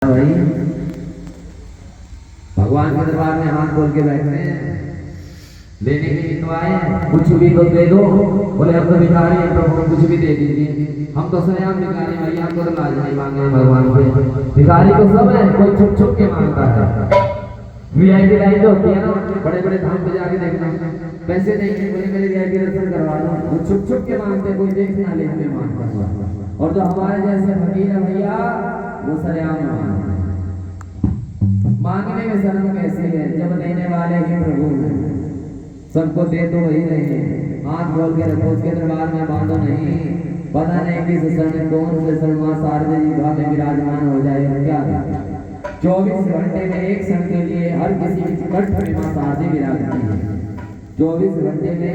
भाई भगवान के दरबार में हाथ खोल के बैठते हैं, लेने के लिए तो आए हैं, कुछ भी तो दे दो। बोले हम तो भिखारी हैं प्रभु, कुछ भी दे दीजिए। हम तो सरेआम भिखारी भाई, हमको तो लाज नहीं मांगे भगवान से। भिखारी तो सब है, कोई छुप छुप के मांगता है। वीआईपी लाइन जो होती है ना, बड़े बड़े धाम पे जाके देखना, पैसे नहीं बोले मेरे वीआईपी दर्शन करवा दो, वो छुप छुप के मांगते, कोई देख ना ले हमें मांगता। और जो हमारे जैसे फकीर है भैया, वो सरेआम मांगते। मांगने में शर्म कैसी है जब देने वाले ही प्रभु हैं। सबको दे तो वही नहीं, हाथ खोल के रखो उसके दरबार में, बांधो नहीं। पता नहीं किस क्षण कौन से क्षण मां शारदा जी भाव में विराजमान हो जाए। क्या 24 घंटे में एक क्षण के लिए हर किसी की कंठ में मां शारदा विराजती है। 24 घंटे में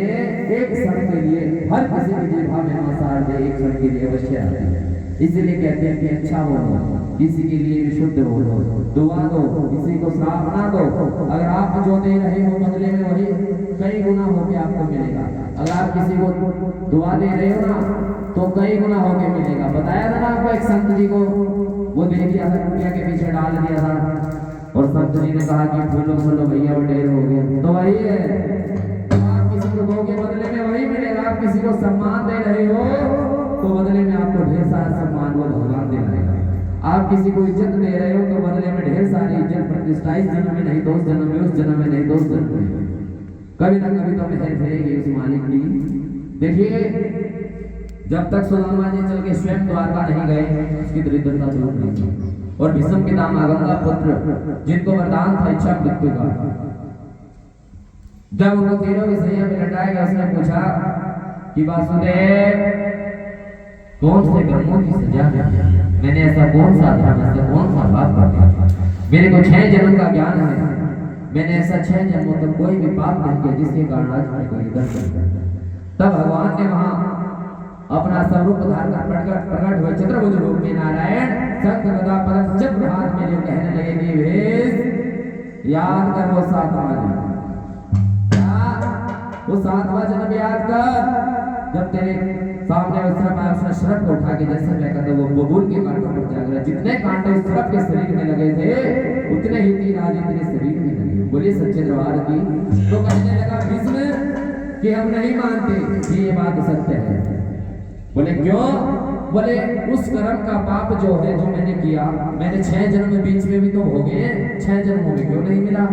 एक क्षण के लिए हर किसी की जिह्वा में मां शारदा एक क्षण के लिए अवश्य आती है। इसलिए कहते हैं कि अच्छा बोलो, किसी के लिए विशुद्ध बोलो, दुआ दो, किसी को श्राप ना दो। अगर आप जो दे रहे हो बदले में वही कई गुना होके आपको मिलेगा। अगर आप किसी को दुआ दे रहे हो ना, तो कई गुना होके मिलेगा। बताया था ना आपको, एक संत जी को वो दे दिया था, रुपया के पीछे डाल दिया था, और संत जी ने कहा कि फूलो फूलो भैया वो ढेर हो गया। तो वही है, आप किसी को दोगे बदले में वही मिलेगा। आप किसी को सम्मान दे रहे हो तो बदले में आपको ढेर सारा सम्मान वो भगवान दे रहेगा। आप किसी को इज्जत दे रहे हो तो बदले में ढेर सारी इज्जत प्रतिष्ठा इस जन्म में नहीं तो उस जन्म में, उस जन्म में नहीं तो उस जन्म में, कभी ना कभी तो मेहर फेरेगी उस मालिक की। देखिए, जब तक सुदामा जी चल के स्वयं द्वारका नहीं गए, उसकी दरिद्रता दूर नहीं थी। और भीष्म पितामह गंगा पुत्र, जिनको वरदान था इच्छा मृत्यु का, जब उनको तीनों विषय में लटाया गया, उसने पूछा कि वासुदेव कौन से कर्मों की सजा है, मैंने ऐसा कौन सा धर्म, ऐसा कौन सा पाप कर दिया। मेरे को 6 जन्म का ज्ञान है, मैंने ऐसा 6 जन्मों तक कोई भी पाप नहीं किया जिसके कारण आज मैं कोई दर्शन करता। तब भगवान ने वहां अपना स्वरूप धारण कर प्रकट हुए चतुर्भुज रूप में नारायण शंख गदा पद्म चक्र हाथ में जो कहने लगे कि भेष याद कर वो 7वां जन्म, वो 7वां जन्म याद कर जब तेरे सामने उसने शरफ को उठा के जैसे मैं कहता वो बबूल के कांटों पर जाग रहा। जितने कांटे उस शरफ के शरीर में लगे थे उतने ही तीर आज तेरे शरीर में लगे। बोलिए सच्चे दरबार की। तो कहने लगा भीष्म कि हम नहीं मानते कि ये बात सत्य है। बोले क्यों? बोले उस कर्म का पाप जो है जो मैंने किया, मैंने 6 जन्म में बीच में भी तो हो गए, 6 जन्मों में क्यों नहीं मिला,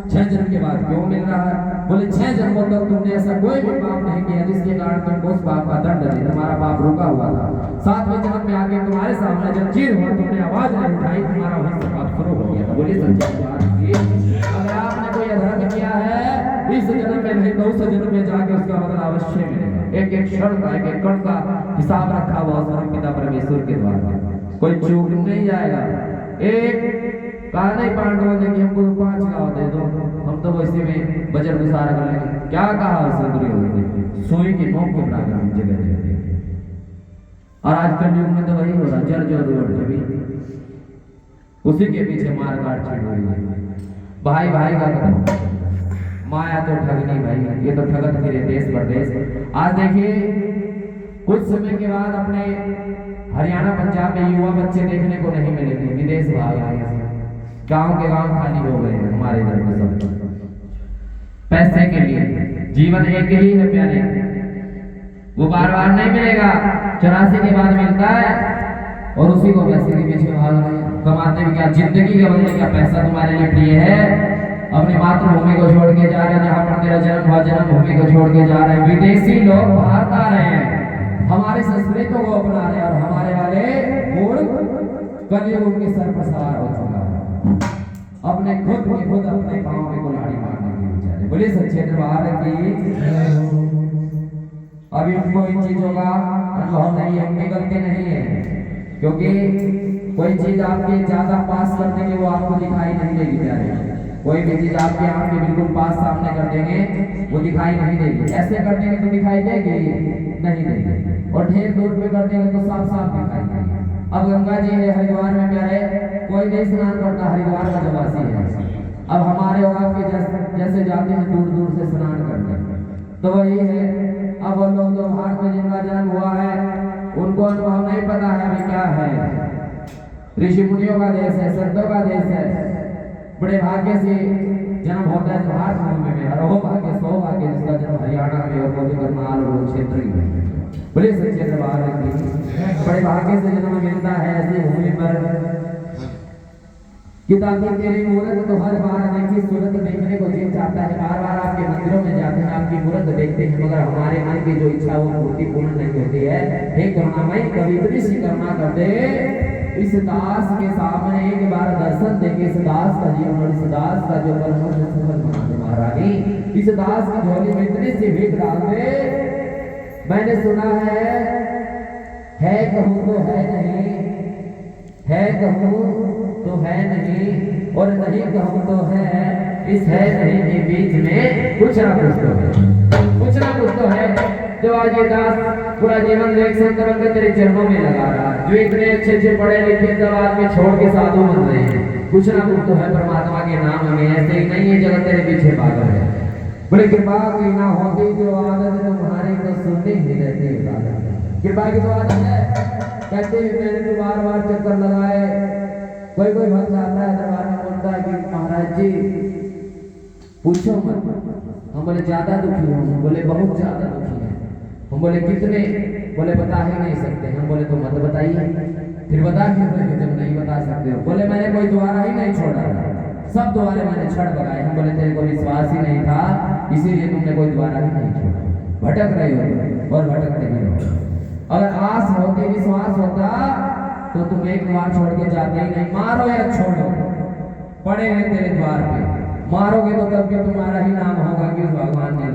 6 जन्म के बाद क्यों मिल रहा है? बोले 6 जन्मों तक तुमने ऐसा कोई भी पाप नहीं किया जिसके कारण तुमको उस पाप का दंड नहीं, तुम्हारा पाप रुका हुआ था। 7वें जन्म में आके तुम्हारे सामने जब चीर हुआ, तुमने आवाज नहीं उठाई, तुम्हारा वही से पाप शुरू हो गया था। बोलिए सच्चे दरबार की। अगर आपने कोई अधर्म किया है इस जन्म में नहीं तो उस जन्म में जाके उसका बदला अवश्य मिलेगा। एक एक क्षण का, एक एक कण का हिसाब रखा हुआ परम पिता परमेश्वर के द्वारा, कोई चूक नहीं जाएगा। एक कहा नहीं पांडवों ने कि हमको 5 गांव दे दो, हम तो वैसे में बजट गुजारा कर लेंगे। क्या कहा उसे दुर्योधन ने? सुई की नोक के बराबर जगह दे दी। और आजकल युग में तो वही हो रहा, जर जोर जबी उसी के पीछे मार काट छिड़ रही है। भाई भाई का कदम, माया तो ठगनी भाई, ये तो ठगत फिरे देश परदेश। आज देखिए कुछ समय के बाद अपने हरियाणा पंजाब में युवा बच्चे देखने को नहीं मिलेंगे, विदेश भाग रहे हैं। गांव के गांव खाली हो गए हैं हमारे इधर में सब पैसे के लिए। जीवन एक ही है प्यारे, वो बार बार नहीं मिलेगा, 84 के बाद मिलता है और उसी को पैसे के पीछे भाग रहे हैं। कमाते भी क्या, जिंदगी का बदले क्या पैसा तुम्हारे लिए प्रिय है? अपनी मातृभूमि को छोड़ के जा रहे हैं, जहाँ पर तेरा जन्म हुआ, जन्मभूमि को छोड़ के जा रहे हैं। विदेशी लोग भारत आ रहे हैं, हमारे संस्कृतों को अपना रहे हैं, और हमारे वाले कलयुग उनके सर पर सवार हो चुका है, अपने खुद के खुद अपने पांव में कुल्हाड़ी मारने के बेचारे। बोलिए सच्चे दरबार की। अभी उनको इन चीजों का अनुभव नहीं है, उनकी गलती नहीं है, क्योंकि कोई चीज आपके ज्यादा पास कर देंगे वो आपको दिखाई नहीं देगी प्यारे। कोई भी चीज आपके आंख के बिल्कुल पास सामने कर देंगे वो दिखाई नहीं देगी। ऐसे कर देंगे तो दिखाई देगी नहीं देगी, और ढेर दूर पे कर देंगे तो साफ साफ दिखाई देगी। अब गंगा जी है हरिद्वार में प्यारे, कोई नहीं स्नान करता, हरिद्वार का जवासी है। अब हमारे और आपके जैसे जाते हैं दूर दूर से स्नान करते, तो वही है। अब वो लोग जो भारत में जिनका जन्म हुआ है उनको अनुभव नहीं पता है अभी क्या है। ऋषि मुनियों का देश है, संतों का देश है। बड़े भाग्य से जन्म होता है भारत भूमि में, और वो भाग्य सौभाग्य जिसका जन्म हरियाणा में और मोदी करनाल और क्षेत्र में। बोले सच्चे दरबार की बड़े भाग्य से जन्म मिलता है ऐसी भूमि पर कि ताकि तेरी मूर्त तो हर बार अनेकी सूरत देखने को जी चाहता है। बार बार आपके मंदिरों में जाते हैं, आपकी मूर्त देखते हैं, मगर हमारे मन की जो इच्छा वो मूर्ति पूर्ण नहीं होती है। हे करुणामय, कभी इतनी सी करुणा कर दे, इस दास के सामने एक बार दर्शन देके इस दास का जीवन और इस दास का जो परम सफल बना दे महारानी। इस दास की झोली में इतनी सी भीख डाल दे। मैंने सुना है कहूँ तो है नहीं, है कहूँ तो है नहीं, और नहीं कहूँ तो है। इस है नहीं के बीच में कुछ ना कुछ तो है, कुछ ना कुछ तो है। जो आज ये दास पूरा जीवन एक संत बनकर तेरे चरणों में लगा रहा है, जो इतने अच्छे अच्छे पढ़े लिखे सब आदमी छोड़ के साधु बन रहे हैं, कुछ ना कुछ तो है परमात्मा के नाम में। ऐसे ही नहीं है जगत तेरे पीछे पागल है। बड़ी कृपा की ना होती जो आदत तुम्हारी तो सुननी ही रहती है। कृपा की तो आदत है, कहते हैं मैंने तो बार बार चक्कर लगाए। कोई कोई भक्त आता है दरबार में, बोलता है कि महाराज जी पूछो मत। हम बोले ज्यादा दुखी हूँ, बोले बहुत ज्यादा दुखी है। हम बोले कितने, बोले बता ही नहीं सकते। हम बोले तो मत बताइए। फिर बता क्यों जब नहीं बता सकते हो? बोले मैंने कोई द्वारा ही नहीं छोड़ा, सब द्वारे मैंने छड़ लगाए। हम बोले तेरे को विश्वास ही नहीं था, इसीलिए तुमने कोई द्वारा ही नहीं छोड़ा। भटक रहे हो और भटकते ही रहो। अगर आस होती, विश्वास होता तो तुम एक द्वार छोड़ के जाते ही नहीं। मारो या छोड़ो, पड़े हैं तेरे द्वार पे। मारोगे तो तब भी तुम्हारा ही नाम होगा कि उस भगवान ने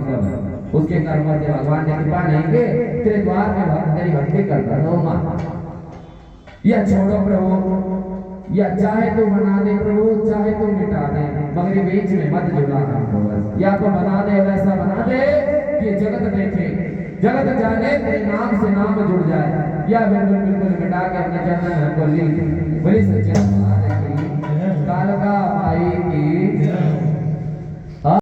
उसके कर्म से भगवान ने कृपा नहीं के तेरे द्वार में भक्त तेरी भक्ति करता है। मार या छोड़ो प्रभु, या चाहे तो बना दे प्रभु, चाहे तो मिटा दे, मगर बीच में मत जुड़ा हमको। या तो बना दे, वैसा बना दे कि जगत देखे, जगत जाने तेरे नाम से नाम जुड़ जाए, या बिल्कुल बिल्कुल मिटा के अपने चरण में हमको ली। बड़ी सच्ची